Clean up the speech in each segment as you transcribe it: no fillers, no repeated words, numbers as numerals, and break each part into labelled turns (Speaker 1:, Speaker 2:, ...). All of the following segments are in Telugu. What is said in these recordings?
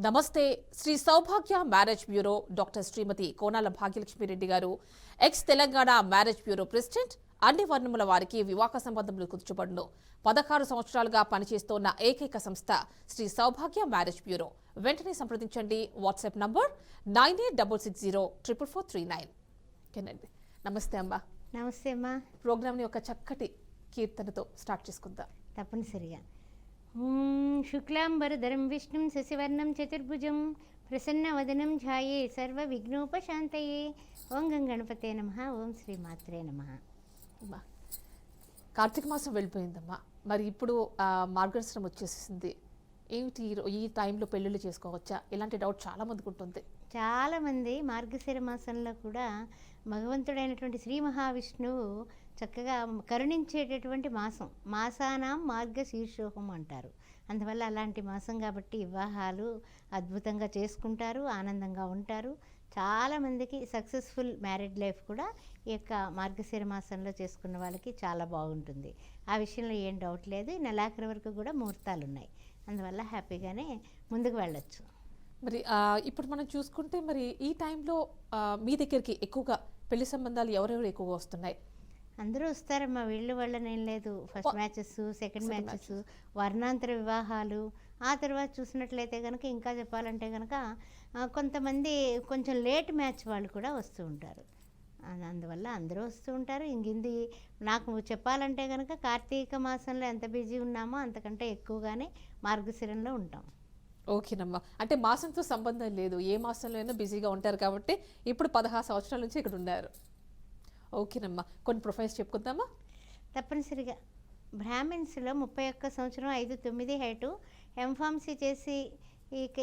Speaker 1: నమస్తే. శ్రీ సౌభాగ్య మ్యారేజ్ బ్యూరో డాక్టర్ శ్రీమతి కోనాల భాగ్యలక్ష్మి రెడ్డి గారు X Telangana marriage bureau president. అన్ని వర్ణముల వారికి వివాహ సంబంధములు కుదుర్చబడును. 16 సంవత్సరాలుగా పనిచేస్తోన్న ఏకైక సంస్థ శ్రీ సౌభాగ్య మ్యారేజ్ బ్యూరో. వెంటనే సంప్రదించండి. WhatsApp number 98600439. నమస్తే అమ్మా.
Speaker 2: నమస్తే అమ్మా.
Speaker 1: ప్రోగ్రామ్ని ఒక చక్కటి కీర్తనతో స్టార్ట్ చేసుకుందాం.
Speaker 2: తప్పనిసరిగా. శుక్లాంబరధరం విష్ణుం శశివర్ణం చతుర్భుజం ప్రసన్నవదనం ఝాయే సర్వ విఘ్నోపశాంతయే. ఓం గం గణపతే నమః. ఓం శ్రీ మాత్రే నమః.
Speaker 1: కార్తీక మాసం వెళ్ళిపోయిందమ్మా. మరి ఇప్పుడు మార్గశిరం వచ్చేసింది. ఏమిటి ఈ టైంలో పెళ్ళిళ్ళు చేసుకోవచ్చా? ఇలాంటి డౌట్ చాలా మందికి ఉంటుంది.
Speaker 2: చాలామంది మార్గశిర మాసంలో కూడా భగవంతుడైనటువంటి శ్రీ మహావిష్ణువు చక్కగా కరుణించేటటువంటి మాసం. మాసానాం మార్గశీర్షోహం అంటారు. అందువల్ల అలాంటి మాసం కాబట్టి వివాహాలు అద్భుతంగా చేసుకుంటారు, ఆనందంగా ఉంటారు. చాలామందికి సక్సెస్ఫుల్ మ్యారీడ్ లైఫ్ కూడా ఈ యొక్క మార్గశిర మాసంలో చేసుకున్న వాళ్ళకి చాలా బాగుంటుంది. ఆ విషయంలో ఏం డౌట్ లేదు. ఈ నెలాఖరు వరకు కూడా ముహూర్తాలు ఉన్నాయి. అందువల్ల హ్యాపీగానే ముందుకు వెళ్ళొచ్చు.
Speaker 1: మరి ఇప్పుడు మనం చూసుకుంటే మరి ఈ టైంలో మీ దగ్గరికి ఎక్కువగా పెళ్లి సంబంధాలు ఎవరెవరు ఎక్కువగా వస్తున్నాయి?
Speaker 2: అందరూ వస్తారమ్మా. వీళ్ళు వాళ్ళనేం లేదు. ఫస్ట్ మ్యాచెస్, సెకండ్ మ్యాచెస్, వర్ణాంతర వివాహాలు. ఆ తర్వాత చూసినట్లయితే కనుక ఇంకా చెప్పాలంటే కనుక కొంతమంది కొంచెం లేట్ మ్యాచ్ వాళ్ళు కూడా వస్తూ ఉంటారు. అందువల్ల అందరూ వస్తూ ఉంటారు. ఇంకింది నాకు చెప్పాలంటే కనుక కార్తీక మాసంలో ఎంత బిజీ ఉన్నామో అంతకంటే ఎక్కువగానే మార్గశిరంలో ఉంటాం.
Speaker 1: ఓకేనమ్మా. అంటే మాసంతో సంబంధం లేదు, ఏ మాసంలో అయినా బిజీగా ఉంటారు కాబట్టి ఇప్పుడు 16 సంవత్సరాల నుంచి ఇక్కడ ఉన్నారు. ఓకేనమ్మా. కొన్ని ప్రొఫైల్స్ చెప్పుకుందామా?
Speaker 2: తప్పనిసరిగా. బ్రాహ్మిన్స్లో 31 సంవత్సరం 5'9" హైటు, ఎంఫార్మసీ చేసి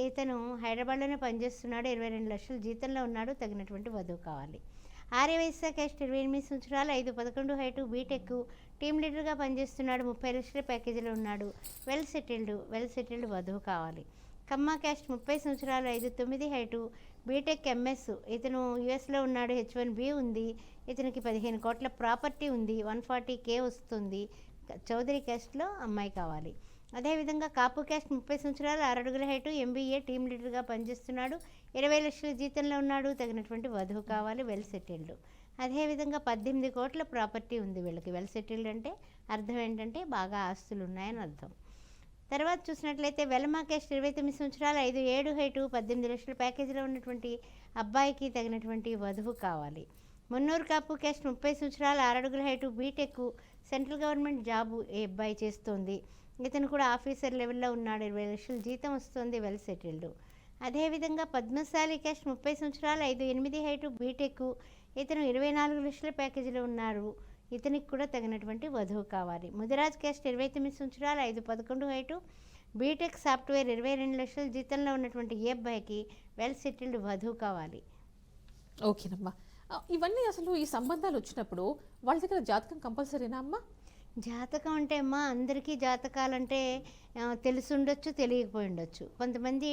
Speaker 2: ఇతను హైదరాబాద్లోనే పనిచేస్తున్నాడు. 22 లక్షల జీతంలో ఉన్నాడు. తగినటువంటి వధువు కావాలి. ఆర్యవైశ్య క్యాస్ట్ 28 సంవత్సరాలు 5'11" హైటు, బీటెక్, టీమ్ లీడర్గా పనిచేస్తున్నాడు. 30 లక్షల ప్యాకేజీలో ఉన్నాడు. వెల్ సెటిల్డ్ వధువు కావాలి. కమ్మా క్యాస్ట్ 30 సంవత్సరాలు 5'9" హైటు, బీటెక్ ఎంఎస్. ఇతను యుఎస్లో ఉన్నాడు. H1B ఉంది. ఇతనికి 15 కోట్ల ప్రాపర్టీ ఉంది. 140K వస్తుంది. చౌదరి క్యాస్ట్లో అమ్మాయి కావాలి. అదేవిధంగా కాపు క్యాస్ట్ 30 సంవత్సరాలు 6 అడుగుల హైటు, MBA, టీమ్ లీడర్గా పనిచేస్తున్నాడు. 20 లక్షల జీతంలో ఉన్నాడు. తగినటువంటి వధువు కావాలి. Well settled. అదేవిధంగా 18 కోట్ల ప్రాపర్టీ ఉంది వీళ్ళకి. వెల్ సెటిల్డ్ అంటే అర్థం ఏంటంటే బాగా ఆస్తులు ఉన్నాయని అర్థం. తర్వాత చూసినట్లయితే వెలమా క్యాస్ట్ 29 సంవత్సరాలు 5'7" హైటు, 18 లక్షల ప్యాకేజీలో ఉన్నటువంటి అబ్బాయికి తగినటువంటి వధువు కావాలి. మున్నూరు కాపు క్యాస్ట్ 30 సంవత్సరాలు 6 అడుగుల height, BTech, central government job ఏ అబ్బాయి చేస్తోంది. ఇతను కూడా ఆఫీసర్ లెవెల్లో ఉన్నాడు. 20 లక్షల జీతం వస్తుంది. Well settled. అదేవిధంగా పద్మశాలి క్యాస్ట్ 30 సంవత్సరాలు 5'8" హైటు, బీటెక్. ఇతను 24 లక్షల ప్యాకేజీలో ఉన్నారు. ఇతనికి కూడా తగినటువంటి వధువు కావాలి. ముదిరాజ్ క్యాస్ట్ 29 సంవత్సరాలు 5'11" హైటు, బీటెక్, సాఫ్ట్వేర్, 22 లక్షల జీతంలో ఉన్నటువంటి ఏ అబ్బాయికి వెల్ సెటిల్డ్ వధువు కావాలి.
Speaker 1: ఓకేనమ్మా. ఇవన్నీ అసలు ఈ సంబంధాలు వచ్చినప్పుడు వాళ్ళ దగ్గర జాతకం కంపల్సరీనా అమ్మా?
Speaker 2: జాతకం అంటే అమ్మా అందరికీ జాతకాలంటే తెలిసి ఉండొచ్చు, తెలియకపోయి ఉండొచ్చు. కొంతమంది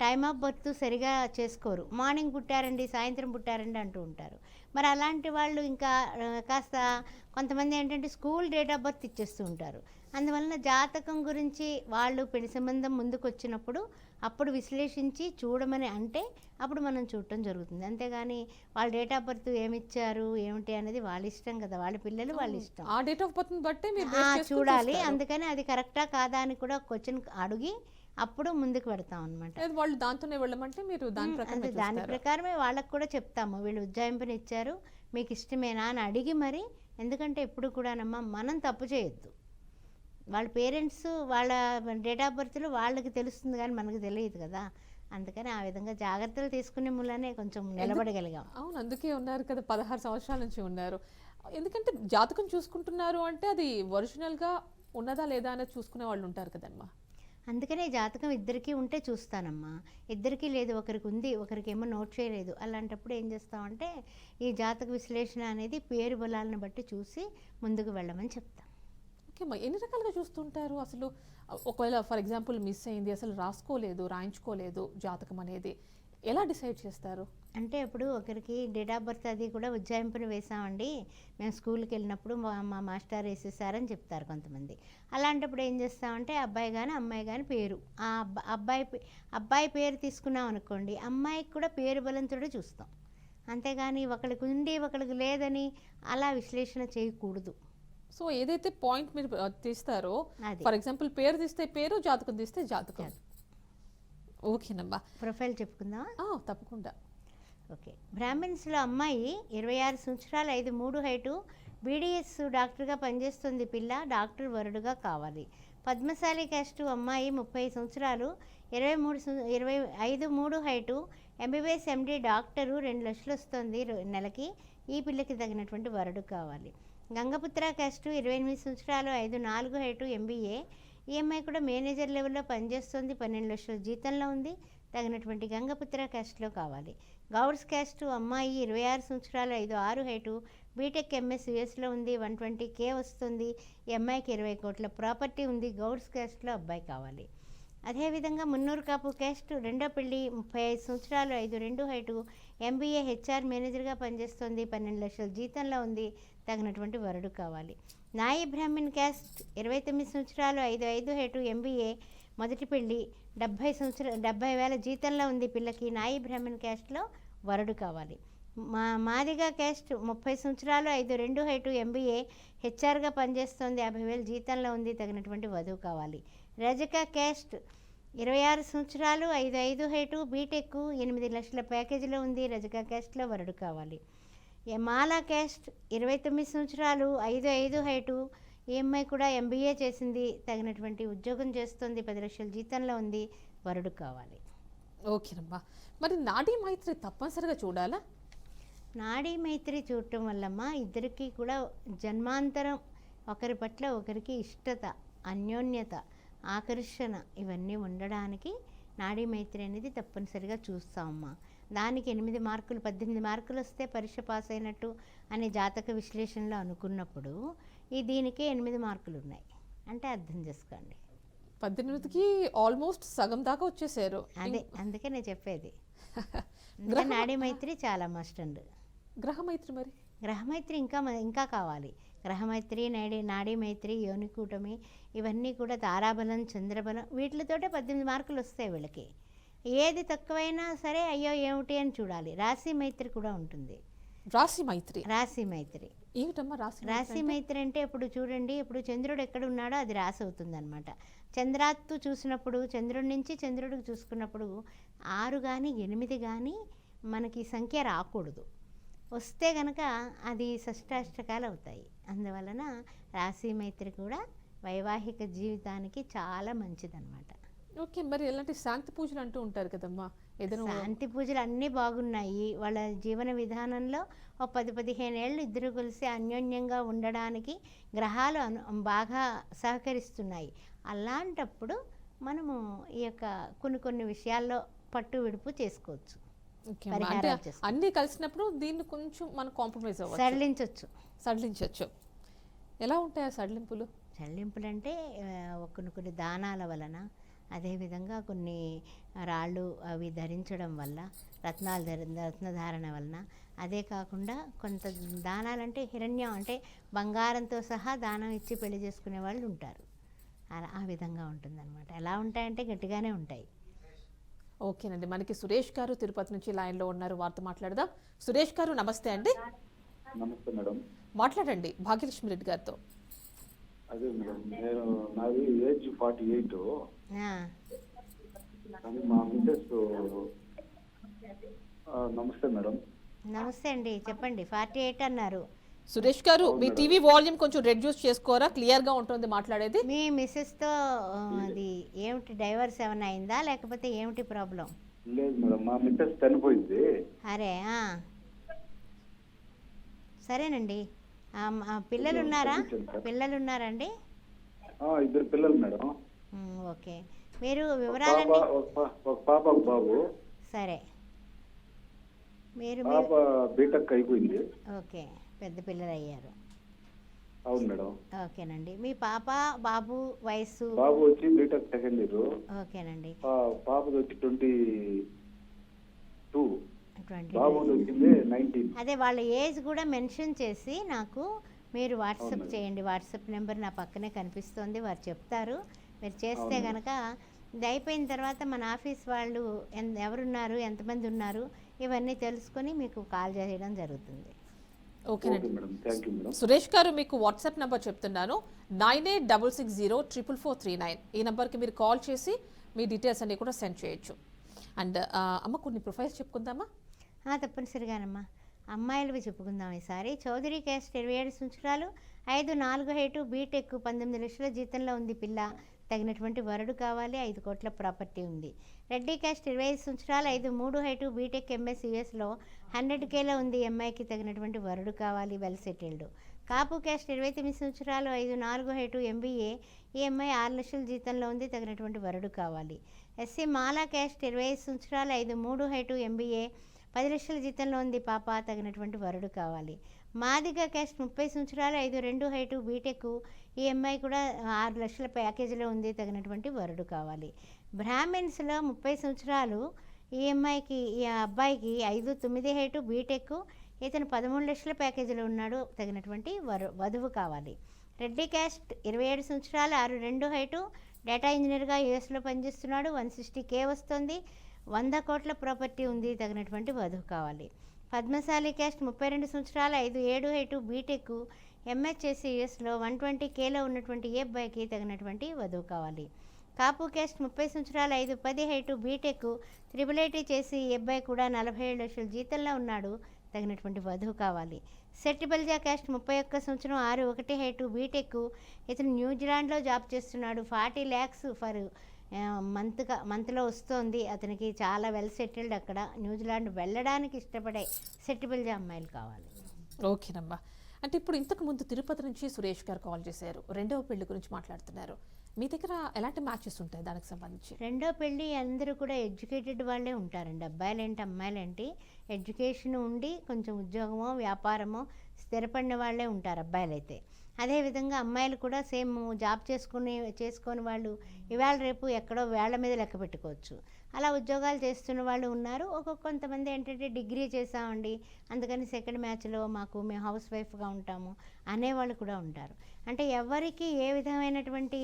Speaker 2: టైమ్ ఆఫ్ బర్త్ సరిగా చేసుకోరు. మార్నింగ్ పుట్టారండి, సాయంత్రం పుట్టారండి అంటూ ఉంటారు. మరి అలాంటి వాళ్ళు ఇంకా కాస్త కొంతమంది ఏంటంటే స్కూల్ డేట్ ఆఫ్ బర్త్ ఇచ్చేస్తూ ఉంటారు. అందువలన జాతకం గురించి వాళ్ళు పెళ్లి సంబంధం ముందుకు వచ్చినప్పుడు అప్పుడు విశ్లేషించి చూడమని అంటే అప్పుడు మనం చూడటం జరుగుతుంది. అంతేగాని వాళ్ళ డేట్ ఆఫ్ బర్త్ ఏమిచ్చారు ఏమిటి అనేది వాళ్ళ ఇష్టం కదా. వాళ్ళ పిల్లలు వాళ్ళ ఇష్టం.
Speaker 1: ఆ డేట్ ఆఫ్ బర్త్ బట్టి
Speaker 2: చూడాలి. అందుకని అది కరెక్టా కాదా అని కూడా క్వశ్చన్ అడిగి అప్పుడు ముందుకు పెడతాం అనమాట.
Speaker 1: వాళ్ళు దాంతోనే వెళ్ళమంటే మీరు
Speaker 2: దాని ప్రకారమే వాళ్ళకు కూడా చెప్తాము. వీళ్ళు ఉజ్జాయింపుని ఇచ్చారు, మీకు ఇష్టమేనా అని అడిగి మరి. ఎందుకంటే ఎప్పుడు కూడానమ్మా మనం తప్పు చేయొద్దు. వాళ్ళ పేరెంట్స్ వాళ్ళ డేట్ ఆఫ్ బర్త్లో వాళ్ళకి తెలుస్తుంది కానీ మనకు తెలియదు కదా. అందుకని ఆ విధంగా జాగ్రత్తలు తీసుకునే మూలనే కొంచెం నిలబడగలిగాం.
Speaker 1: అవును, అందుకే ఉన్నారు కదా 16 సంవత్సరాల నుంచి ఉన్నారు. ఎందుకంటే జాతకం చూసుకుంటున్నారు అంటే అది ఒరిజినల్గా ఉన్నదా లేదా అనేది చూసుకునే వాళ్ళు ఉంటారు కదమ్మా.
Speaker 2: అందుకనే జాతకం ఇద్దరికీ ఉంటే చూస్తానమ్మా. ఇద్దరికీ లేదు, ఒకరికి ఉంది, ఒకరికేమో నోట్ చేయలేదు. అలాంటప్పుడు ఏం చేస్తామంటే ఈ జాతక విశ్లేషణ అనేది పేరు బలాలను బట్టి చూసి ముందుకు వెళ్ళమని చెప్తాం.
Speaker 1: ఓకే అమ్మా. ఎన్ని రకాలుగా చూస్తుంటారు అసలు? ఒకవేళ ఫర్ ఎగ్జాంపుల్ మిస్ అయింది, అసలు రాసుకోలేదు, రాయించుకోలేదు జాతకం అనేది, ఎలా డిసైడ్ చేస్తారు?
Speaker 2: అంటే ఇప్పుడు ఒకరికి డేట్ ఆఫ్ బర్త్ అది కూడా ఉజ్జాయింపుని వేసామండి, మేము స్కూల్కి వెళ్ళినప్పుడు మా మాస్టర్ వేసేసారని చెప్తారు కొంతమంది. అలాంటప్పుడు ఏం చేస్తామంటే అబ్బాయి కానీ అమ్మాయి కానీ పేరు, ఆ అబ్బాయి పేరు తీసుకున్నాం అనుకోండి, అమ్మాయికి కూడా పేరు బలంతుడే చూస్తాం. అంతేగాని ఒకరికి ఉండి ఒకరికి లేదని అలా విశ్లేషణ చేయకూడదు.
Speaker 1: సో ఏదైతే పాయింట్ మీరు తీస్తారో,
Speaker 2: అది
Speaker 1: ఫర్ ఎగ్జాంపుల్ పేరు తీస్తే పేరు, జాతకం తీస్తే జాతకం. ఓకేనమ్మా,
Speaker 2: ప్రొఫైల్ చెప్పుకుందాం.
Speaker 1: తప్పకుండా.
Speaker 2: ఓకే. బ్రాహ్మిన్స్లో అమ్మాయి 26 సంవత్సరాలు, 5'3" హైటు, బీడీఎస్ డాక్టర్గా పనిచేస్తుంది పిల్ల, డాక్టర్ వరుడుగా కావాలి. పద్మశాలి క్యాస్టు అమ్మాయి 30 సంవత్సరాలు, 5'3" హైటు, ఎంబీబీఎస్ ఎండి డాక్టరు, 2 లక్షలు వస్తుంది నెలకి, ఈ పిల్లకి తగినటువంటి వరుడు కావాలి. గంగపుత్ర క్యాస్టు 28 సంవత్సరాలు, 5'4" హైటు, ఎంబీఏ, ఈ అమ్మాయి కూడా మేనేజర్ లెవెల్లో పనిచేస్తుంది, 12 లక్షల జీతంలో ఉంది, తగినటువంటి గంగపుత్ర క్యాస్ట్లో కావాలి. గౌడ్స్ క్యాస్టు అమ్మాయి 26 సంవత్సరాలు, 5'6" హైటు, బీటెక్ ఎంఎస్ యూఎస్లో ఉంది, 120K వస్తుంది, ఈ అమ్మాయికి 20 కోట్ల ప్రాపర్టీ ఉంది, గౌడ్స్ క్యాస్ట్లో అబ్బాయి కావాలి. అదేవిధంగా మున్నూరు కాపు క్యాస్ట్, రెండో పెళ్లి, 35 సంవత్సరాలు, 5'2" హైటు, ఎంబీఏ హెచ్ఆర్ మేనేజర్గా పనిచేస్తుంది, 12 లక్షల జీతంలో ఉంది, తగినటువంటి వరుడు కావాలి. నాయి బ్రాహ్మణ్ క్యాస్ట్ 29 సంవత్సరాలు, 5'5" హైటు, ఎంబీఏ, మొదటి పెళ్లి, 70,000 జీతంలో ఉంది పిల్లకి, నాయి బ్రాహ్మణ్ క్యాస్ట్లో వరుడు కావాలి. మాదిగా క్యాస్ట్ 30 సంవత్సరాలు, 5'2" హైటు, ఎంబీఏ, హెచ్ఆర్గా పనిచేస్తుంది, 50,000 జీతంలో ఉంది, తగినటువంటి వధువు కావాలి. రజక క్యాస్ట్ 26 సంవత్సరాలు, 5'5" హైటు, బీటెక్, 8 లక్షల ప్యాకేజీలో ఉంది, రజక క్యాస్ట్లో వరుడు కావాలి. మాలా క్యాస్ట్ 29 సంవత్సరాలు, 5'5" హైటు, ఈ అమ్మాయి కూడా ఎంబీఏ చేసింది, తగినటువంటి ఉద్యోగం చేస్తుంది, 10 లక్షల జీతంలో ఉంది, వరుడు కావాలి.
Speaker 1: ఓకేనమ్మా, మరి నాడీ మైత్రి తప్పనిసరిగా చూడాలా?
Speaker 2: నాడీ మైత్రి చూడటం వల్లమ్మా ఇద్దరికి కూడా జన్మాంతరం ఒకరి పట్ల ఒకరికి ఇష్టత, అన్యోన్యత, ఆకర్షణ ఇవన్నీ ఉండడానికి నాడీ మైత్రి అనేది తప్పనిసరిగా చూస్తామమ్మా. దానికి 8 మార్కులు 18 మార్కులు వస్తే పరీక్ష పాస్ అయినట్టు అని జాతక విశ్లేషణలో అనుకున్నప్పుడు దీనికి 8 మార్కులు ఉన్నాయి అంటే అర్థం చేసుకోండి.
Speaker 1: 18కి ఆల్మోస్ట్ సగం దాకా వచ్చేసారు.
Speaker 2: అదే అందుకే నేను చెప్పేది. నాడీ మైత్రి చాలా మస్ట్ అండ్.
Speaker 1: గ్రహమైత్రి మరి
Speaker 2: గ్రహమైత్రి ఇంకా కావాలి. గ్రహమైత్రి, నాడీ మైత్రి, యోనికూటమి ఇవన్నీ కూడా తారాబలం, చంద్రబలం వీటితోటే 18 మార్కులు వస్తాయి వీళ్ళకి. ఏది తక్కువైనా సరే అయ్యో ఏమిటి అని చూడాలి. రాశి మైత్రి కూడా ఉంటుంది.
Speaker 1: రాశి మైత్రి
Speaker 2: ఏమిటమ్మా రాశి మైత్రి అంటే ఇప్పుడు చూడండి, ఇప్పుడు చంద్రుడు ఎక్కడ ఉన్నాడో అది రాశి అవుతుంది అనమాట. చంద్రాత్తు చూసినప్పుడు, చంద్రుడి నుంచి చంద్రుడికి చూసుకున్నప్పుడు 6 కానీ 8 కానీ మనకి సంఖ్య రాకూడదు. వస్తే కనుక అది షష్టాష్టకాలు అవుతాయి. అందువలన రాశి మైత్రి కూడా వైవాహిక జీవితానికి చాలా మంచిదన్నమాట.
Speaker 1: ఓకే, మరి ఎలాంటి శాంతి పూజలు అంటూ ఉంటారు కదమ్మా? ఏదైనా
Speaker 2: శాంతి పూజలు అన్నీ బాగున్నాయి. వాళ్ళ జీవన విధానంలో ఒక 10-15 ఏళ్ళు ఇద్దరు కలిసి అన్యోన్యంగా ఉండడానికి గ్రహాలు బాగా సహకరిస్తున్నాయి. అలాంటప్పుడు మనము ఈ యొక్క కొన్ని విషయాల్లో పట్టు విడుపు చేసుకోవచ్చు,
Speaker 1: అన్నీ కలిసినప్పుడు దీన్ని కొంచెం మనం కాంప్రమైజ్ సడలించవచ్చు. ఎలా ఉంటాయి ఆ సడలింపులు?
Speaker 2: సడలింపులు అంటే కొన్ని దానాల వలన, అదేవిధంగా కొన్ని రాళ్ళు అవి ధరించడం వల్ల, రత్నధారణ వలన, అదే కాకుండా కొంత దానాలంటే హిరణ్యం అంటే బంగారంతో సహా దానం ఇచ్చి పెళ్లి చేసుకునే వాళ్ళు ఉంటారు. అలా ఆ విధంగా ఉంటుందన్నమాట. ఎలా ఉంటాయంటే గట్టిగానే ఉంటాయి.
Speaker 1: ఓకేనండి, మనకి సురేష్ గారు తిరుపతి నుంచి లైన్లో ఉన్నారు, వారితో మాట్లాడదాం. సురేష్ గారు నమస్తే అండి.
Speaker 3: నమస్తే మేడం.
Speaker 1: మాట్లాడండి భాగ్యలక్ష్మి రెడ్డి గారితో.
Speaker 3: అదే మేడం, నేను నాది ఏజ్ 48. కానీ మా మిసెస్. నమస్తే మేడం.
Speaker 2: నమస్తే అండి, చెప్పండి. 48 అన్నారు.
Speaker 1: సురేష్ గారు మీ టీవీ వాల్యూమ్ కొంచెం రెడ్యూస్ చేసుకోరా, క్లియర్ గా ఉంటుంది మాట్లాడేది.
Speaker 2: మీ మిసెస్ తో అది ఏమిటి డైవర్స్ ఏమైనా అయిందా లేకపోతే ఏమిటి ప్రాబ్లం?
Speaker 3: లేదు మేడం, మా మిసెస్ చనిపోయింది.
Speaker 2: అరే సరేనండి. పిల్లలు ఉన్నారండి?
Speaker 3: 2 పిల్లలు మేడం.
Speaker 2: ఓకే, మీరు వివరాలండి.
Speaker 3: ఒక పాప ఒక బాబు.
Speaker 2: సరే, మీరు
Speaker 3: పాప బీటెక్ అయిపోయింది.
Speaker 2: ఓకే, పెద్ద పిల్లలు అయ్యారు.
Speaker 3: అవును మేడం.
Speaker 2: ఓకేనండి, మీ పాప బాబు వయసు?
Speaker 3: బాబు వచ్చి బీటెక్ సెకండ్ ఇయర్.
Speaker 2: ఓకేనండి.
Speaker 3: పాపది వచ్చి 22. బాబు వచ్చింది 19.
Speaker 2: అదే వాళ్ళ ఏజ్ కూడా మెన్షన్ చేసి నాకు మీరు వాట్సాప్
Speaker 3: అవును.
Speaker 2: చేయండి. వాట్సాప్ నెంబర్ నా పక్కనే కనిపిస్తుంది, వారు చెప్తారు. మీరు చేస్తే
Speaker 3: అవును.
Speaker 2: కనుక ఇది అయిపోయిన తర్వాత మన ఆఫీస్ వాళ్ళు ఎవరున్నారు, ఎంతమంది ఉన్నారు, ఇవన్నీ తెలుసుకొని మీకు కాల్ చేయడం జరుగుతుంది.
Speaker 1: ఓకేనండి.
Speaker 3: Okay madam, thank you madam.
Speaker 1: Suresh గారు మీకు వాట్సాప్ నెంబర్ చెప్తున్నాను, 9866044439. ఈ నెంబర్కి మీరు కాల్ చేసి మీ డీటెయిల్స్ అన్ని కూడా సెండ్ చేయొచ్చు. అండ్ అమ్మ కొన్ని ప్రొఫైల్స్ చెప్పుకుందామా?
Speaker 2: తప్పనిసరిగానమ్మా. అమ్మాయిలవి చెప్పుకుందాం ఈసారి. చౌదరి క్యాస్ట్ 27 సంవత్సరాలు, 5'4" హైటు, బీటెక్, 19 లక్షల జీతంలో ఉంది పిల్ల, తగినటువంటి వరుడు కావాలి, 5 కోట్ల ప్రాపర్టీ ఉంది. రెడ్డి క్యాస్ట్ 25 సంవత్సరాలు, 5'3" హైటు, బీటెక్, ఎంఎస్ యూఎస్లో 100Kలో ఉంది, అమ్మాయికి తగినటువంటి వరుడు కావాలి, వెల్ సెటిల్డ్. కాపు క్యాస్ట్ 29 సంవత్సరాలు, 5'4" హైటు, ఎంబీఏ, ఈ అమ్మాయి 6 లక్షల జీతంలో ఉంది, తగినటువంటి వరుడు కావాలి. ఎస్సీ మాలా క్యాస్ట్ 25 సంవత్సరాలు, 5'3" హైటు, ఎంబీఏ, 10 లక్షల జీతంలో ఉంది పాప, తగినటువంటి వరుడు కావాలి. మాదిగ క్యాస్ట్ 30 సంవత్సరాలు, 5'2" హైటు, బీటెక్, ఈ అమ్మాయి కూడా 6 లక్షల ప్యాకేజీలో ఉంది, తగినటువంటి వరుడు కావాలి. బ్రాహ్మిన్స్లో 30 సంవత్సరాలు, ఈ అమ్మాయికి ఈ అబ్బాయికి 5'9" హైటు, బీటెక్, ఇతను 13 లక్షల ప్యాకేజీలో ఉన్నాడు, తగినటువంటి వధువు కావాలి. రెడ్డి క్యాస్ట్ 27 సంవత్సరాలు, 6'2" హైటు, డేటా ఇంజనీర్గా యూఎస్లో పనిచేస్తున్నాడు, 160K వస్తుంది, 100 కోట్ల ప్రాపర్టీ ఉంది, తగినటువంటి వధువు కావాలి. పద్మశాలి క్యాస్ట్ 32 సంవత్సరాలు, 5'7" హైటు, బీటెక్, ఎంఎస్ చేసి యూఎస్లో 120Kలో ఉన్నటువంటి ఏ అబ్బాయికి తగినటువంటి వధువు కావాలి. కాపు క్యాస్ట్ 30 సంవత్సరాలు, 5'10" హైటు, బీటెక్, IIIT చేసి ఈ అబ్బాయి కూడా 47 లక్షల జీతంలో ఉన్నాడు, తగినటువంటి వధువు కావాలి. సెట్టిబల్జా క్యాస్ట్ 31 సంవత్సరం, 6'1" హైటు, బీటెక్, ఇతను న్యూజిలాండ్లో జాబ్ చేస్తున్నాడు, 40 lakhs ఫర్ మంత్లో వస్తుంది, అతనికి చాలా వెల్ సెటిల్డ్, అక్కడ న్యూజిలాండ్ వెళ్ళడానికి ఇష్టపడే సెట్టిబల్జా అమ్మాయిలు కావాలి.
Speaker 1: ఓకేనమ్మా. అంటే ఇప్పుడు ఇంతకు ముందు తిరుపతి నుంచి సురేష్ గారు కాల్ చేశారు, రెండవ పెళ్లి గురించి మాట్లాడుతున్నారు. మీ దగ్గర ఎలాంటి మ్యాచెస్ ఉంటాయి దానికి సంబంధించి?
Speaker 2: రెండో పెళ్ళి అందరూ కూడా ఎడ్యుకేటెడ్ వాళ్ళే ఉంటారండి, అబ్బాయిలేంటి అమ్మాయిలేంటి, ఎడ్యుకేషన్ ఉండి కొంచెం ఉద్యోగమో వ్యాపారమో స్థిరపడిన వాళ్ళే ఉంటారు అబ్బాయిలైతే. అదేవిధంగా అమ్మాయిలు కూడా సేమ్ జాబ్ చేసుకొని వాళ్ళు ఇవాళ రేపు ఎక్కడో వేళ్ల మీద లెక్క పెట్టుకోవచ్చు, అలా ఉద్యోగాలు చేస్తున్న వాళ్ళు ఉన్నారు. కొంతమంది ఏంటంటే డిగ్రీ చేసామండి, అందుకని సెకండ్ మ్యాచ్లో మేము హౌస్ వైఫ్గా ఉంటాము అనేవాళ్ళు కూడా ఉంటారు. అంటే ఎవరికి ఏ విధమైనటువంటి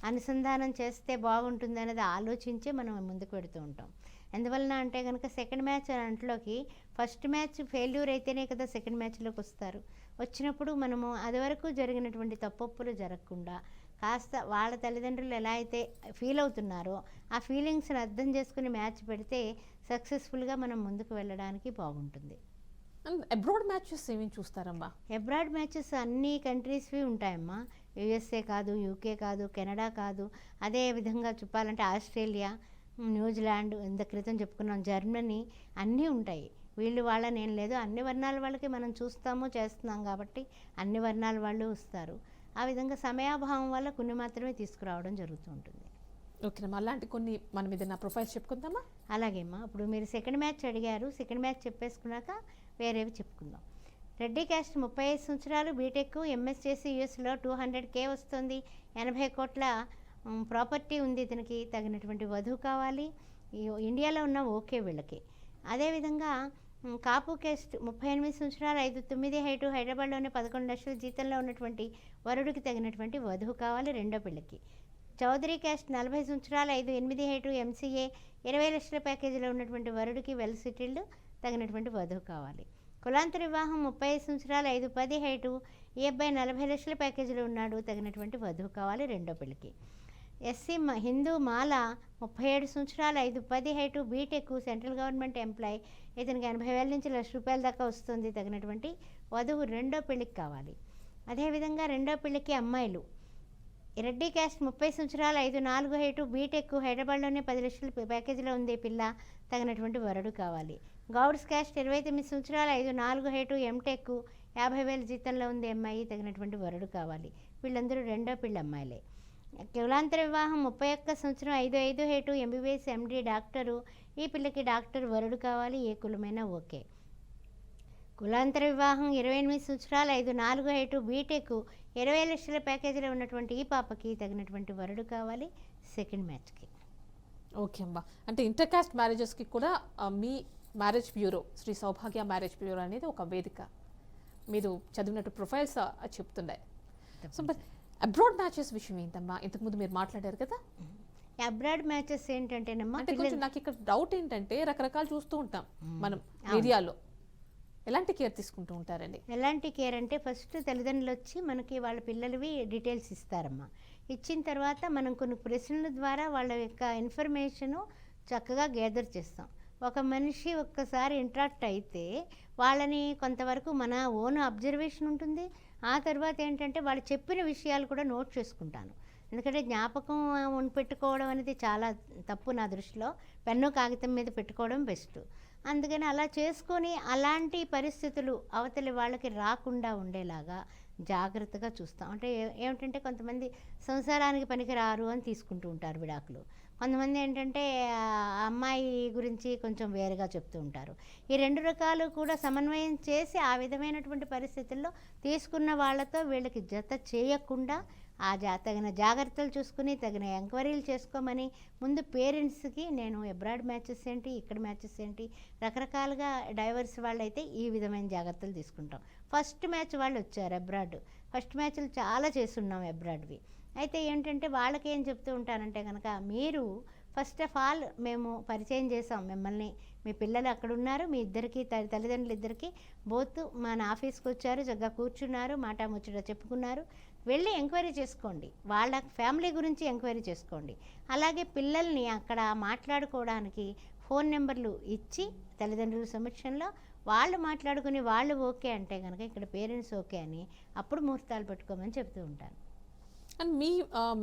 Speaker 2: అనుసంధానం చేస్తే బాగుంటుంది అనేది ఆలోచించే మనం ముందుకు పెడుతూ ఉంటాం. ఎందువలన అంటే కనుక సెకండ్ మ్యాచ్ అంట్లోకి ఫస్ట్ మ్యాచ్ ఫెయిల్యూర్ అయితేనే కదా సెకండ్ మ్యాచ్లోకి వస్తారు. వచ్చినప్పుడు మనము అది వరకు జరిగినటువంటి తప్పొప్పులు జరగకుండా కాస్త వాళ్ళ తల్లిదండ్రులు ఎలా అయితే ఫీల్ అవుతున్నారో ఆ ఫీలింగ్స్ని అర్థం చేసుకుని మ్యాచ్ పెడితే సక్సెస్ఫుల్గా మనం ముందుకు వెళ్ళడానికి బాగుంటుంది.
Speaker 1: అబ్రాడ్ మ్యాచెస్ ఏమేమి చూస్తారమ్మా?
Speaker 2: అబ్రాడ్ మ్యాచెస్ అన్ని కంట్రీస్వి ఉంటాయమ్మా, యూఎస్ఏ కాదు, యూకే కాదు, కెనడా కాదు, అదే విధంగా చెప్పాలంటే ఆస్ట్రేలియా, న్యూజిలాండ్, ఇంత క్రితం చెప్పుకున్నాం, జర్మనీ, అన్నీ ఉంటాయి. వీళ్ళు వాళ్ళని ఏం లేదు, అన్ని వర్ణాల వాళ్ళకి మనం చూస్తాము చేస్తున్నాం కాబట్టి అన్ని వర్ణాల వాళ్ళు వస్తారు. ఆ విధంగా సమయాభావం వల్ల కొన్ని మాత్రమే తీసుకురావడం జరుగుతూ ఉంటుంది.
Speaker 1: ఓకేనమ్మా. అలాంటి కొన్ని మనం ఏదైనా ప్రొఫైల్స్ చెప్పుకుందామా?
Speaker 2: అలాగేమ్మా. ఇప్పుడు మీరు సెకండ్ మ్యాచ్ అడిగారు, సెకండ్ మ్యాచ్ చెప్పేసుకున్నాక వేరేవి చెప్పుకుందాం. రెడ్డి క్యాస్ట్ 35 సంవత్సరాలు, బీటెక్, ఎంఎస్ చేసి యూఎస్లో 200K వస్తుంది, 80 కోట్ల ప్రాపర్టీ ఉంది, ఇతనికి తగినటువంటి వధువు కావాలి. ఇండియాలో ఉన్న ఓకే వీళ్ళకి. అదేవిధంగా కాపు క్యాస్ట్ 38 సంవత్సరాలు, 5'9" హైటు, హైదరాబాద్లోనే 11 లక్షల జీతంలో ఉన్నటువంటి వరుడికి తగినటువంటి వధువు కావాలి రెండో పిల్లకి. చౌదరి క్యాస్ట్ 40 సంవత్సరాలు, 5'8" హైటు, ఎంసీఏ, 20 లక్షల ప్యాకేజీలో ఉన్నటువంటి వరుడికి వెల్ సెటిల్డ్, తగినటువంటి వధువు కావాలి. కులాంతర వివాహం 35 సంవత్సరాలు, 5'10" హైటు, ఈ అబ్బాయి 40 లక్షల ప్యాకేజీలో ఉన్నాడు, తగినటువంటి వధువు కావాలి రెండో పిల్లకి. ఎస్సీ హిందూ మాల 37 సంవత్సరాలు, 5'10" height, BTech, central government employee, ఇతనికి 80,000 నుంచి ₹1,00,000 దాకా వస్తుంది, తగినటువంటి వధువు రెండో పెళ్ళికి కావాలి. అదేవిధంగా రెండో పెళ్ళికి అమ్మాయిలు రెడ్డి క్యాస్ట్ 30 సంవత్సరాలు, 5'4" హైటు, బీటెక్, హైదరాబాద్లోనే 10 లక్షల ప్యాకేజీలో ఉంది పిల్ల, తగినటువంటి వరుడు కావాలి. గౌడ్స్ క్యాస్ట్ 29 సంవత్సరాలు, 5'4" హైటు, ఎంటెక్, 50,000 జీతంలో ఉంది అమ్మాయి, తగినటువంటి వరుడు కావాలి. వీళ్ళందరూ రెండో పిల్ల అమ్మాయిలే. కులాంతర వివాహం 31 సంవత్సరం, 5'5" హైటు, ఎంబీబీఎస్, ఎండీ, డాక్టరు, ఈ పిల్లకి డాక్టర్ వరుడు కావాలి, ఏ కులమైనా ఓకే. కులాంతర వివాహం 28 సంవత్సరాలు, 5'4" హైటు, బీటెక్, 20 లక్షల ప్యాకేజీలో ఉన్నటువంటి ఈ పాపకి తగినటువంటి వరుడు కావాలి సెకండ్ మ్యాచ్కి.
Speaker 1: ఓకే అమ్మా. అంటే ఇంటర్ కాస్ట్ మ్యారేజెస్కి కూడా మీ మ్యారేజ్ బ్యూరో, శ్రీ సౌభాగ్య మ్యారేజ్ బ్యూరో అనేది ఒక వేదిక. మీరు చదివినట్టు ప్రొఫైల్స్ చెప్తున్నాయి. సో మరి అబ్రాడ్ మ్యాచెస్ విషయం ఏంటమ్మా? ఇంతకుముందు మీరు మాట్లాడారు కదా.
Speaker 2: అబ్రాడ్ మ్యాచెస్ ఏంటంటేనమ్మా,
Speaker 1: అంటే కొంచెం నాకు ఇక్కడ డౌట్ ఏంటంటే రకరకాలు చూస్తూ ఉంటాం మనం మీడియాలో, ఎలాంటి కేర్ తీసుకుంటూ ఉంటారండి?
Speaker 2: ఎలాంటి కేర్ అంటే ఫస్ట్ తల్లిదండ్రులు వచ్చి మనకి వాళ్ళ పిల్లలవి డీటెయిల్స్ ఇస్తారమ్మా. ఇచ్చిన తర్వాత మనం కొన్ని ప్రశ్నల ద్వారా వాళ్ళ యొక్క ఇన్ఫర్మేషను చక్కగా గ్యాదర్ చేస్తాం. ఒక మనిషి ఒక్కసారి ఇంట్రాక్ట్ అయితే వాళ్ళని కొంతవరకు మన ఓన్ అబ్జర్వేషన్ ఉంటుంది. ఆ తర్వాత ఏంటంటే వాళ్ళు చెప్పిన విషయాలు కూడా నోట్ చేసుకుంటాను. ఎందుకంటే జ్ఞాపకం పెట్టుకోవడం అనేది చాలా తప్పు నా దృష్టిలో. పెన్ను కాగితం మీద పెట్టుకోవడం బెస్ట్. అందుకని అలా చేసుకొని అలాంటి పరిస్థితులు అవతలి వాళ్ళకి రాకుండా ఉండేలాగా జాగ్రత్తగా చూస్తాం. అంటే ఏమిటంటే కొంతమంది సంసారానికి పనికి రారు అని తీసుకుంటూ ఉంటారు విడాకులు. కొంతమంది ఏంటంటే అమ్మాయి గురించి కొంచెం వేరుగా చెప్తూ ఉంటారు. ఈ రెండు రకాలు కూడా సమన్వయం చేసి ఆ విధమైనటువంటి పరిస్థితుల్లో తీసుకున్న వాళ్ళతో వీళ్ళకి జత చేయకుండా తగిన జాగ్రత్తలు చూసుకుని తగిన ఎంక్వైరీలు చేసుకోమని ముందు పేరెంట్స్కి నేను అబ్రాడ్ మ్యాచెస్ ఏంటి, ఇక్కడ మ్యాచెస్ ఏంటి, రకరకాలుగా డైవర్స్ వాళ్ళు అయితే ఈ విధమైన జాగ్రత్తలు తీసుకుంటాం. ఫస్ట్ మ్యాచ్ వాళ్ళు వచ్చారు అబ్రాడ్, ఫస్ట్ మ్యాచ్లు చాలా చేస్తున్నాం అబ్రాడ్వి. అయితే ఏంటంటే వాళ్ళకి ఏం చెప్తూ ఉంటానంటే కనుక, మీరు ఫస్ట్ ఆఫ్ ఆల్ మేము పరిచయం చేసాం మిమ్మల్ని, మీ పిల్లలు అక్కడ ఉన్నారు, మీ ఇద్దరికి తల్లిదండ్రులు ఇద్దరికి బోత్ మన ఆఫీస్కి వచ్చారు, చక్కగా కూర్చున్నారు, మాట ముచ్చట చెప్పుకున్నారు, వెళ్ళి ఎంక్వైరీ చేసుకోండి, వాళ్ళ ఫ్యామిలీ గురించి ఎంక్వైరీ చేసుకోండి. అలాగే పిల్లల్ని అక్కడ మాట్లాడుకోవడానికి ఫోన్ నెంబర్లు ఇచ్చి తల్లిదండ్రుల సమక్షంలో వాళ్ళు మాట్లాడుకుని వాళ్ళు ఓకే అంటే కనుక ఇక్కడ పేరెంట్స్ ఓకే అని అప్పుడు ముహూర్తాలు పెట్టుకోమని చెప్తూ ఉంటాను.
Speaker 1: అండ్ మీ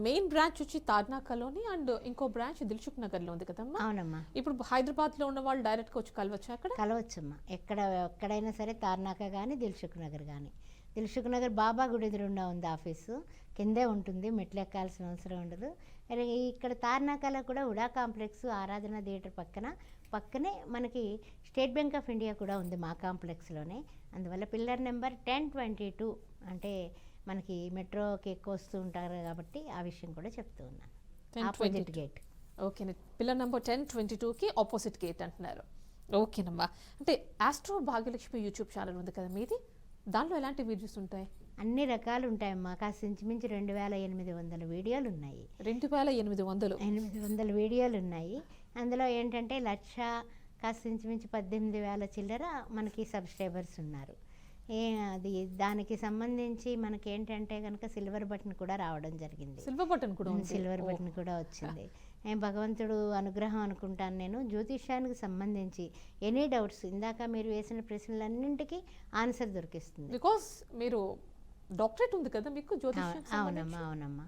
Speaker 1: మెయిన్ బ్రాంచ్ వచ్చి తార్నాకలోని అండ్ ఇంకో బ్రాంచ్ దిల్సుఖ్ నగర్లో ఉంది కదమ్మా?
Speaker 2: అవునమ్మా.
Speaker 1: ఇప్పుడు హైదరాబాద్లో ఉన్న వాళ్ళు డైరెక్ట్గా వచ్చి కలవచ్చు అక్కడ?
Speaker 2: కలవచ్చమ్మా, ఎక్కడైనా సరే, తార్నాక కానీ దిల్సుఖ్ నగర్ కానీ. దిల్సుఖ్ నగర్ బాబా గుడి ఎదురుండా ఉంది ఆఫీసు, కిందే ఉంటుంది, మెట్లు ఎక్కాల్సిన అవసరం ఉండదు. ఇక్కడ తార్నాకలో కూడా ఉడా కాంప్లెక్స్ ఆరాధన థియేటర్ పక్కనే మనకి స్టేట్ బ్యాంక్ ఆఫ్ ఇండియా కూడా ఉంది మా కాంప్లెక్స్లోనే. అందువల్ల పిల్లర్ నెంబర్ 1022 అంటే మనకి మెట్రోకి ఎక్కువ వస్తూ ఉంటారు కాబట్టి ఆ విషయం కూడా చెప్తూ ఉన్నాను. Opposite gate.
Speaker 1: Okay, pillar number 1022కి ఆపోజిట్ గేట్ అంటున్నారు. ఓకేనమ్మా. అంటే ఆస్ట్రో భాగ్యలక్ష్మి యూట్యూబ్ ఛానల్ ఉంది కదా మీది, దానిలో ఎలాంటి వీడియోస్ ఉంటాయి?
Speaker 2: అన్ని రకాలు ఉంటాయమ్మా. కాస్త ఇంచుమించు 2800 వీడియోలు ఉన్నాయి.
Speaker 1: 2800
Speaker 2: వీడియోలు ఉన్నాయి. అందులో ఏంటంటే 1,00,000 కాస్త ఇంచుమించు 18,000 చిల్లర మనకి సబ్స్క్రైబర్స్ ఉన్నారు. దానికి సంబంధించి మనకి ఏంటంటే కనుక సిల్వర్ బటన్ కూడా రావడం జరిగింది.
Speaker 1: సిల్వర్ బటన్
Speaker 2: కూడా వచ్చింది. భగవంతుడు అనుగ్రహం అనుకుంటాను నేను. జ్యోతిష్యానికి సంబంధించి ఎనీ డౌట్స్ ఇందాక మీరు వేసిన ప్రశ్నలన్నింటికి ఆన్సర్ దొరికిస్తుంది.
Speaker 1: బికాస్ మీరు డాక్టరేట్ ఉంది కదా మీకు జ్యోతిష్యం?
Speaker 2: అవునమ్మా.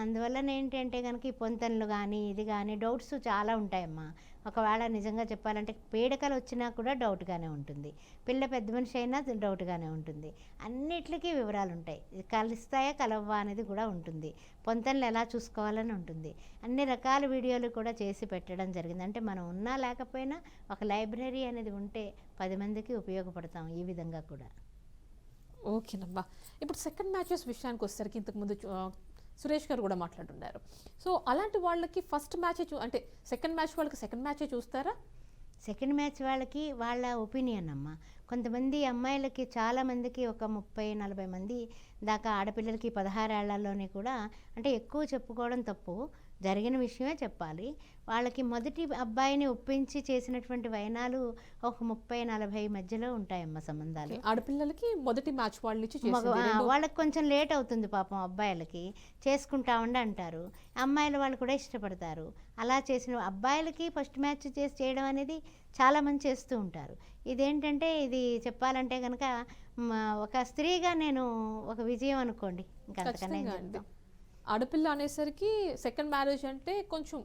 Speaker 2: అందువల్ల ఏంటంటే కనుక ఈ పొంతనలు కానీ ఇది కానీ డౌట్స్ చాలా ఉంటాయమ్మా. ఒకవేళ నిజంగా చెప్పాలంటే పీడకలు వచ్చినా కూడా డౌట్గానే ఉంటుంది, పిల్ల పెద్ద మనిషి అయినా డౌట్గానే ఉంటుంది. అన్నిటికీ వివరాలు ఉంటాయి. కలుస్తాయా కలవ్వా అనేది కూడా ఉంటుంది, పొంతనలు ఎలా చూసుకోవాలని ఉంటుంది. అన్ని రకాల వీడియోలు కూడా చేసి పెట్టడం జరిగింది. అంటే మనం ఉన్నా లేకపోయినా ఒక లైబ్రరీ అనేది ఉంటే 10 మందికి ఉపయోగపడతాం ఈ విధంగా కూడా.
Speaker 1: ఓకేనమ్మా. ఇప్పుడు సెకండ్ మ్యాచెస్ విషయానికి వచ్చేసరికి ఇంతకుముందు సురేష్ గారు కూడా మాట్లాడుతున్నారు. సో అలాంటి వాళ్ళకి ఫస్ట్ మ్యాచ్ అంటే సెకండ్ మ్యాచ్ వాళ్ళకి సెకండ్ మ్యాచే చూస్తారా?
Speaker 2: సెకండ్ మ్యాచ్ వాళ్ళకి వాళ్ళ ఒపీనియన్ అమ్మ. కొంతమంది అమ్మాయిలకి చాలామందికి ఒక 30-40 మంది దాకా ఆడపిల్లలకి 16 ఏళ్లలోనే కూడా, అంటే ఎక్కువ చెప్పుకోవడం తప్పు, జరిగిన విషయమే చెప్పాలి. వాళ్ళకి మొదటి అబ్బాయిని ఒప్పించి చేసినటువంటి వైనాలు ఒక 30-40 మధ్యలో ఉంటాయమ్మ సంబంధాలు.
Speaker 1: ఆడపిల్లలకి మొదటి మ్యాచ్
Speaker 2: వాళ్ళకి కొంచెం లేట్ అవుతుంది పాపం, అబ్బాయిలకి చేసుకుంటామండి అంటారు, అమ్మాయిల వాళ్ళు కూడా ఇష్టపడతారు. అలా చేసిన అబ్బాయిలకి ఫస్ట్ మ్యాచ్ చేయడం అనేది చాలామంది చేస్తూ ఉంటారు. ఇదేంటంటే ఇది చెప్పాలంటే కనుక ఒక స్త్రీగా నేను ఒక విజయం అనుకోండి. ఇంకా
Speaker 1: ఆడపిల్ల అనేసరికి సెకండ్ మ్యారేజ్ అంటే కొంచెం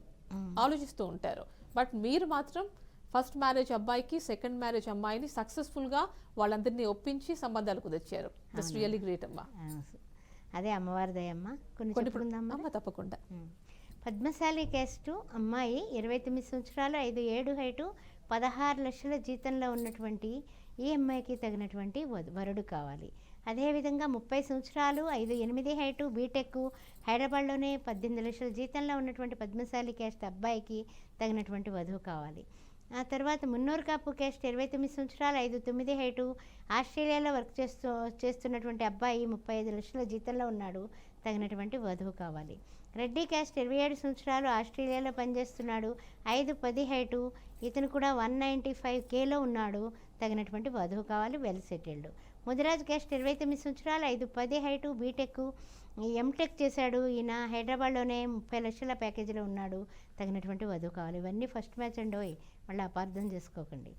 Speaker 1: ఆలోచిస్తూ ఉంటారు. బట్ మీరు మాత్రం ఫస్ట్ మ్యారేజ్ అబ్బాయికి సెకండ్ మ్యారేజ్ అమ్మాయిని సక్సెస్ఫుల్గా వాళ్ళందరినీ ఒప్పించి సంబంధాలు కుదిర్చారు. దట్స్ రియల్లీ గ్రేట్ అమ్మా.
Speaker 2: అదే అమ్మవారి దయమ్మ. కొన్ని
Speaker 1: తప్పకుండా.
Speaker 2: పద్మశాలి క్యాస్టు అమ్మాయి 29 సంవత్సరాలు 5'7" హైటు 16 లక్షల జీతంలో ఉన్నటువంటి ఈ అమ్మాయికి తగినటువంటి వరుడు కావాలి. అదేవిధంగా 30 సంవత్సరాలు 5'8" హైటు బీటెక్ హైదరాబాద్లోనే 18 లక్షల జీతంలో ఉన్నటువంటి పద్మశాలి క్యాస్ట్ అబ్బాయికి తగినటువంటి వధువు కావాలి. ఆ తర్వాత మున్నూరు కాపు క్యాస్ట్ 29 సంవత్సరాలు 5'9" హైటు, ఆస్ట్రేలియాలో వర్క్ చేస్తున్నటువంటి అబ్బాయి 35 లక్షల జీతంలో ఉన్నాడు, తగినటువంటి వధువు కావాలి. రెడ్డి క్యాస్ట్ 27 సంవత్సరాలు, ఆస్ట్రేలియాలో పనిచేస్తున్నాడు, 5'10" హైటు, ఇతను కూడా 195Kలో ఉన్నాడు, తగినటువంటి వధువు కావాలి, వెల్ సెటిల్డ్. ముదిరాజు క్యాస్ట్ 29 సంవత్సరాలు, 5'10" హైటు, బీటెక్ ఎంటెక్ చేశాడు, ఈయన హైదరాబాద్లోనే 30 లక్షల ప్యాకేజీలో ఉన్నాడు, తగినటువంటి వధువు కావాలి. ఇవన్నీ ఫస్ట్ మ్యాచ్ అండి, మళ్ళీ అపార్థం చేసుకోకండి.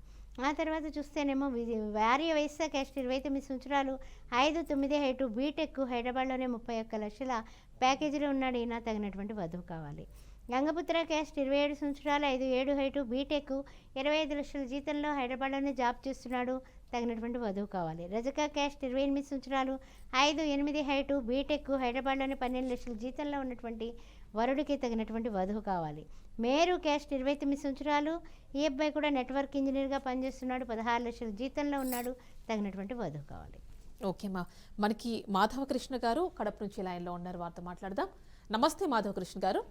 Speaker 2: ఆ తర్వాత చూస్తేనేమో వార్య వైశ్య క్యాస్ట్ 29 సంవత్సరాలు, 5'9" హైటు, బీటెక్ హైదరాబాద్లోనే 31 లక్షల ప్యాకేజీలో ఉన్నాడు, ఈయన తగినటువంటి వధువు కావాలి. గంగపుత్ర క్యాస్ట్ 27 సంవత్సరాలు, 5'7" హైటు, బీటెక్ 25 లక్షల జీతంలో హైదరాబాద్లోనే జాబ్ చేస్తున్నాడు, తగినటువంటి వధువు కావాలి. రజక క్యాస్ట్ 28 సంవత్సరాలు, 5'8" హైటు, బీటెక్ హైదరాబాద్లోనే 12 లక్షల జీతంలో ఉన్నటువంటి వరుడికి తగినటువంటి వధువు కావాలి. మేరు క్యాస్ట్ 29 సంవత్సరాలు, ఈ అబ్బాయి కూడా నెట్వర్క్ ఇంజనీర్గా పనిచేస్తున్నాడు, 16 లక్షల జీతంలో ఉన్నాడు, తగినటువంటి వధువు కావాలి.
Speaker 1: ఓకే మా, మనకి మాధవకృష్ణ గారు కడప నుంచి లైన్లో ఉన్నారు, వారితో మాట్లాడదాం. నమస్తే మాధవకృష్ణ గారు.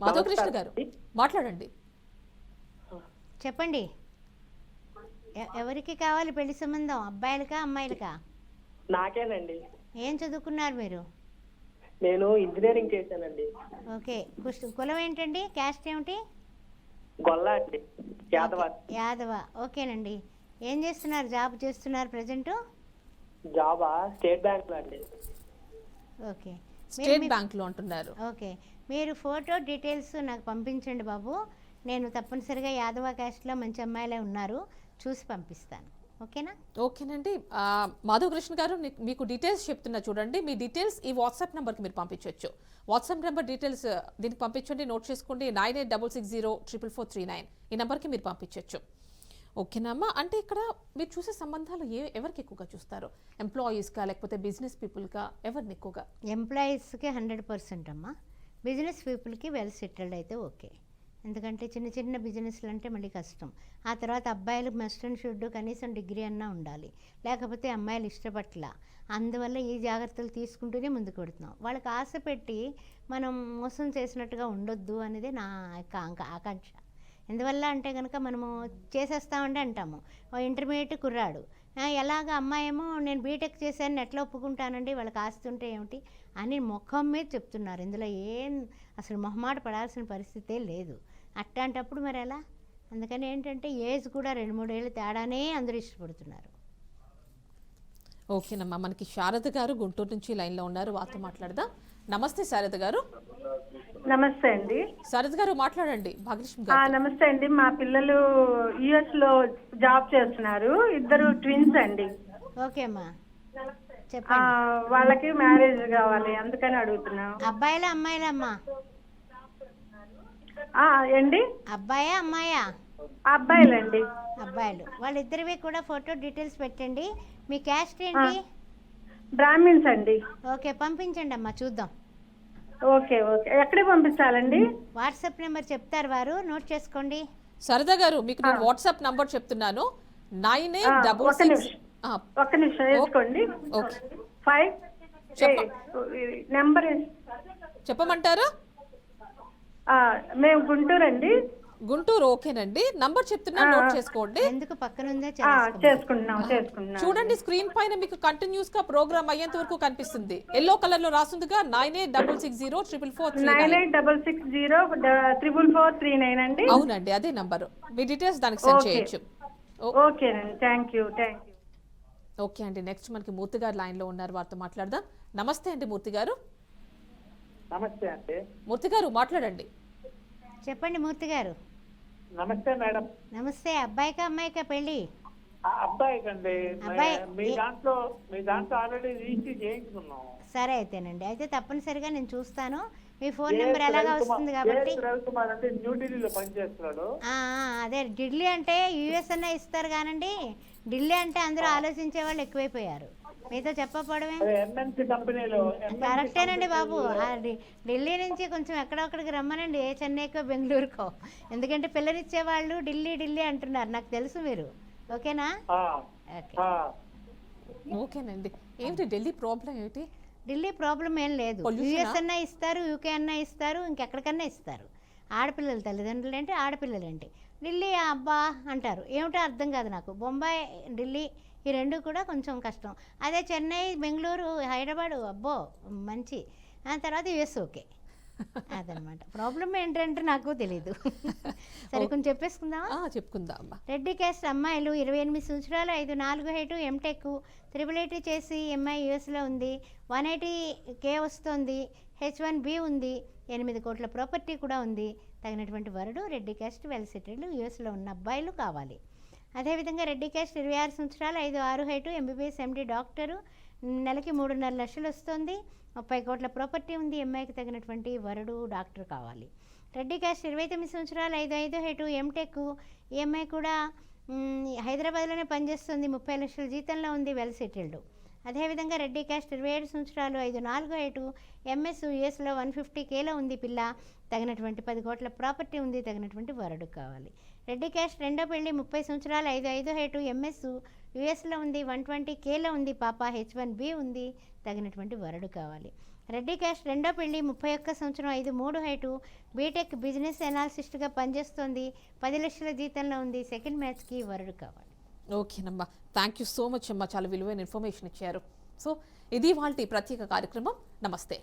Speaker 1: మాధవకృష్ణ గారు మాట్లాడండి.
Speaker 2: చెప్పండి, ఎవరికి కావాలి పెళ్లి సంబంధం, అబ్బాయిలకా అమ్మాయిలకా?
Speaker 4: నాకేనండి.
Speaker 2: ఏం చదువుకున్నారు మీరు?
Speaker 4: నేను ఇంజనీరింగ్ చేశానండి.
Speaker 2: ఓకే, కులం ఏంటండి, క్యాస్ట్ ఏమిటి?
Speaker 4: గొల్ల అండి, యాదవ.
Speaker 2: యాదవ, ఓకేనండి. ఏం చేస్తున్నారు, జాబ్ చేస్తున్నారు ప్రజెంట్?
Speaker 4: జాబా? స్టేట్ బ్యాంక్ లో అండి.
Speaker 2: ఓకే,
Speaker 1: స్టేట్ బ్యాంక్ లో అంటున్నారు.
Speaker 2: ఓకే, మీరు ఫోటో డీటెయిల్స్ నాకు పంపించండి బాబు, నేను తప్పనిసరిగా యాదవ క్యాస్ట్లో మంచి అమ్మాయిలే ఉన్నారు, చూసి పంపిస్తాను. ఓకేనా?
Speaker 1: ఓకేనండి. మాధవకృష్ణ గారు, మీకు డీటెయిల్స్ చెప్తున్నా చూడండి. మీ డీటెయిల్స్ ఈ వాట్సాప్ నెంబర్కి మీరు పంపించవచ్చు. వాట్సాప్ నెంబర్ డీటెయిల్స్ దీనికి పంపించండి, నోట్ చేసుకోండి. 9866044439 ఈ నెంబర్కి మీరు పంపించవచ్చు. ఓకేనమ్మా. అంటే ఇక్కడ మీరు చూసే సంబంధాలు ఎవరికి ఎక్కువగా చూస్తారు? ఎంప్లాయీస్కా లేకపోతే బిజినెస్ పీపుల్కా, ఎవరిని ఎక్కువగా?
Speaker 2: ఎంప్లాయీస్కి 100% అమ్మా, బిజినెస్ పీపుల్కి వెల్ సెటిల్డ్ అయితే ఓకే. ఎందుకంటే చిన్న చిన్న బిజినెస్లు అంటే మళ్ళీ కష్టం. ఆ తర్వాత అబ్బాయిలు మస్ట్ అండ్ షుడ్ కనీసం డిగ్రీ అన్నా ఉండాలి, లేకపోతే అమ్మాయిలు ఇష్టపట్ల. అందువల్ల ఈ జాగ్రత్తలు తీసుకుంటూనే ముందుకు పెడుతున్నాం. వాళ్ళకి ఆశ పెట్టి మనం మోసం చేసినట్టుగా ఉండొద్దు అనేది నా యొక్క ఆకాంక్ష. ఎందువల్ల అంటే కనుక మనము చేసేస్తామంటే అంటాము, ఇంటర్మీడియట్ కుర్రాడు ఎలాగ అమ్మాయి ఏమో నేను బీటెక్ చేశాను ఎట్లా ఒప్పుకుంటానండి, వాళ్ళకి ఆస్తుంటే ఏమిటి అని ముఖం మీద చెప్తున్నారు. ఇందులో ఏం అసలు మొహమాట పడాల్సిన పరిస్థితే లేదు. అట్లాంటప్పుడు మరి ఎలా? అందుకని ఏంటంటే ఏజ్ కూడా 2-3 ఏళ్ళు తేడానే అందరూ ఇష్టపడుతున్నారు.
Speaker 1: ఓకేనమ్మా. మనకి శారద గారు గుంటూరు నుంచి లైన్లో ఉన్నారు, వారితో మాట్లాడదాం. నమస్తే శారద గారు.
Speaker 5: నమస్తే అండి.
Speaker 1: శారద గారు మాట్లాడండి. భాగ్యలక్ష్మి గారు.
Speaker 5: నమస్తే అండి. మా పిల్లలు యుఎస్ లో జాబ్ చేస్తున్నారు, ఇద్దరు ట్విన్స్ అండి.
Speaker 2: ఓకే అమ్మా, చెప్పండి.
Speaker 5: వాళ్ళకి మ్యారేజ్ కావాలి, అందుకని అడుగుతున్నాం.
Speaker 2: అబ్బాయిలా అమ్మాయిలా అమ్మా?
Speaker 5: ఏండి?
Speaker 2: అబ్బాయా అమ్మాయా?
Speaker 5: అబ్బాయిలండి.
Speaker 2: అబ్బాయిలు. వాళ్ళిద్దరివి కూడా ఫోటో డీటెయిల్స్ పెట్టండి. మీ క్యాస్ట్ ఏంటి?
Speaker 5: బ్రాహ్మిన్స్ అండి.
Speaker 2: ఓకే, పంపించండి అమ్మా, చూద్దాం.
Speaker 5: ఓకే ఓకే, ఎక్కడికి పంపించాలండి?
Speaker 2: వాట్సాప్ నెంబర్ చెప్తారు వారు, నోట్ చేసుకోండి.
Speaker 1: శారద గారు, మీకు నేను వాట్సాప్ నంబర్ చెప్తున్నాను. 9866.
Speaker 5: ఒక్క నిమిషం వేసుకోండి.
Speaker 1: ఓకే,
Speaker 5: 5 నెంబర్
Speaker 1: చెప్పమంటారా?
Speaker 5: మేము గుంటూరు అండి.
Speaker 1: గుంటూరు. ఓకేనండి, నంబర్ చెప్తున్నా, నోట్ చేసుకోండి.
Speaker 2: ఎందుకు పక్కనుందే
Speaker 5: చేసుకుంటున్నాం.
Speaker 1: చూడండి, స్క్రీన్ పైన మీకు కంటిన్యూస్ గా ప్రోగ్రామ్ అయ్యేంత వరకు కనిపిస్తుంది. ఎల్లో కలర్ లో రాస్తుందిగా 9866044439.
Speaker 5: 9866044439 అండి.
Speaker 1: అవునండి, అదే నంబరు. మీ డీటెయిల్స్ దానికి సెండ్ చేయొచ్చు.
Speaker 5: ఓకేనండి, థ్యాంక్ యూ.
Speaker 1: ఓకే అండి. నెక్స్ట్ మనకి మూర్తి గారు లైన్ లో ఉన్నారు, వారితో మాట్లాడదాం. నమస్తే అండి మూర్తి గారు.
Speaker 3: నమస్తే అండి.
Speaker 1: మూర్తి గారు మాట్లాడండి.
Speaker 2: చెప్పండి మూర్తి గారు.
Speaker 3: నమస్తే మేడం.
Speaker 2: నమస్తే. అబ్బాయికా అమ్మాయికా పెళ్ళి?
Speaker 3: అబ్బాయికి అండి.
Speaker 2: అబ్బాయి.
Speaker 3: మీ దాంట్లో ఆల్రెడీ రిజిస్టర్ చేయించుకున్నాం.
Speaker 2: సరే అయితేనండి, అయితే తప్పనిసరిగా నేను చూస్తాను. మీ ఫోన్ నెంబర్ ఎలాగా వస్తుంది కాబట్టి.
Speaker 3: రవికుమార్ అంటే న్యూఢిల్లీలో పనిచేస్తున్నాడు.
Speaker 2: అదే ఢిల్లీ అంటే యుఎస్ అన్న ఇస్తారు కానండి, ఢిల్లీ అంటే అందరూ ఆలోచించే వాళ్ళు ఎక్కువైపోయారు. మీతో చెప్పకపోవడమే.
Speaker 3: ఎంఎన్సీ కంపెనీలో.
Speaker 2: కరెక్టేనండి బాబు, ఢిల్లీ నుంచి కొంచెం ఎక్కడొక్కడికి రమ్మనండి, ఏ చెన్నైకో బెంగళూరుకో. ఎందుకంటే పిల్లనిచ్చే వాళ్ళు ఢిల్లీ ఢిల్లీ అంటున్నారు, నాకు తెలుసు మీరు. ఓకేనా?
Speaker 1: ఓకేనండి. ఏంటి ఢిల్లీ ప్రాబ్లం ఏంటి?
Speaker 2: ఢిల్లీ ప్రాబ్లం ఏం లేదు. యుఎస్ అన్నా ఇస్తారు, యూకే అన్నా ఇస్తారు, ఇంకెక్కడికన్నా ఇస్తారు. ఆడపిల్లల తల్లిదండ్రులు అంటే ఆడపిల్లలంటే ఢిల్లీ అబ్బా అంటారు, ఏమిటో అర్థం కాదు నాకు. బొంబాయి, ఢిల్లీ ఈ రెండు కూడా కొంచెం కష్టం. అదే చెన్నై, బెంగళూరు, హైదరాబాదు అబ్బో మంచి. ఆ తర్వాత యుఎస్ ఓకే. అదనమాట ప్రాబ్లం ఏంటంటే నాకు తెలీదు. సరే కొంచెం చెప్పేసుకుందామా?
Speaker 1: చెప్పుకుందాం అమ్మా.
Speaker 2: రెడ్డి క్యాస్ట్ అమ్మాయిలు 28 సంవత్సరాలు, 5'4" హైటు, ఎంటెక్, 888 చేసి ఎంఐ యూఎస్లో ఉంది, 180K వస్తుంది, H1B ఉంది, 8 కోట్ల ప్రాపర్టీ కూడా ఉంది. తగినటువంటి వరుడు రెడ్డి క్యాస్ట్, వెల్ సెటిల్డ్, యూఎస్లో ఉన్న అబ్బాయిలు కావాలి. అదేవిధంగా రెడ్డి క్యాస్ట్ 26 సంవత్సరాలు, 5'6" హైటు, ఎంబీబీఎస్ ఎండి డాక్టరు, నెలకి 3.5 లక్షలు వస్తుంది, 30 కోట్ల ప్రాపర్టీ ఉంది, ఎంఐకి తగినటువంటి వరుడు డాక్టర్ కావాలి. రెడ్డి క్యాస్ట్ 29 సంవత్సరాలు, 5'5" హైటు, ఎంటెక్, ఈఎంఐ కూడా హైదరాబాద్లోనే పనిచేస్తుంది, 30 లక్షల జీతంలో ఉంది, వెల్ సెటిల్డ్. అదేవిధంగా రెడ్డి క్యాస్ట్ 27 సంవత్సరాలు, 5'4" హైటు, ఎంఎస్, యూఎస్లో 150Kలో ఉంది పిల్ల, తగినటువంటి 10 కోట్ల ప్రాపర్టీ ఉంది, తగినటువంటి వరుడు కావాలి. రెడ్డి క్యాస్ట్ రెండో పెళ్లి, 30 సంవత్సరాలు, 5'5" హైటు, ఎంఎస్, యూఎస్లో ఉంది, 120Kలో ఉంది పాప, H1B ఉంది, తగినటువంటి వరుడు కావాలి. రెడ్డి క్యాస్ట్ రెండో పెళ్లి, 31 సంవత్సరం, 5'3" హైటు, బీటెక్ బిజినెస్ అనాలిసిస్ట్గా పనిచేస్తుంది, 10 లక్షల జీతంలో ఉంది, సెకండ్ మ్యాచ్కి వరుడు కావాలి.
Speaker 1: ఓకేనమ్మా, థ్యాంక్ యూ సో మచ్ అమ్మా, చాలా విలువైన ఇన్ఫర్మేషన్ ఇచ్చారు. సో ఇది వాళ్ళ ప్రత్యేక కార్యక్రమం. నమస్తే.